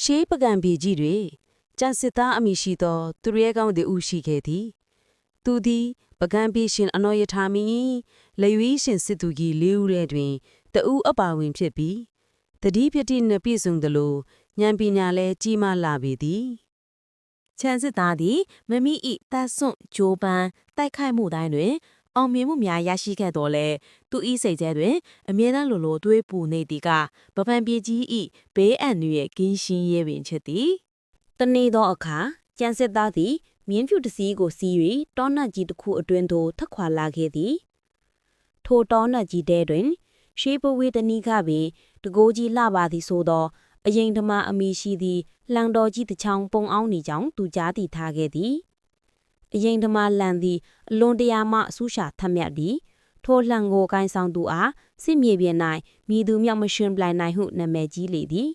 ရှေးပကံပြည်ကြီးတွေကျန်စစ်သားအမိရှိသောသူရဲကောင်းသည်ဦးရှိခဲ့သည်သူသည်ပကံပြည်ရှင်အနော်ယထာမီလေရွေးရှင်စစ်သူကြီးလေးဦးထဲတွင်တဦးအပါဝင်ဖြစ်ပြီးတတိပတိနှင့်ပြည့်စုံသလိုဉာဏ်ပညာလည်းကြီးမားလာပေသည်ချန်စစ်သားသည်မမိ၏တပ်ဆွန့်ဂျိုးပန်းတိုက်ခိုက်မှုတိုင်းတွင်အောင်မြင်မှုများရရှိခဲ့တော်လဲသူ၏စိတ်ထဲတွင်အမြဲတမ်းလိုတွေးပူနေသည်ကပပံပြေကြီး၏ဘေးအန္တရာယ်ကင်းရှင်းရေးပင်ဖြစ်သည်တနေ့သောအခါကျန်စစ်သားသည်မြင်းဖြူတစည်းကိုစီး၍တောနတ်ကြီးတစ်ခုအတွင်သို့ထက်ခွာလာခဲ့သည်ထိုတောနတ်ကြီးတဲတွင်ရှေးပဝေတနီကပင်တကိုးကြီးလှပါသည်ဆိုသောအရင်ဓမ္မအမိရှိသည့်လံတော်ကြီးတစ်ချောင်းပုံအောင်နေကြောင်းသူကြားသိထားခဲ့သည်အရင်ဓမ္မလန်သည်အလွန်တရာမှအဆူရှာထက်မြက်သည်ထိုလှန်ကိုကိုင်းဆောင်သူအားစစ်မြေပြင်၌မိသူမြောက်မရှင်ပလိုက်နိုင်ဟုနာမည်ကြီးလေသည်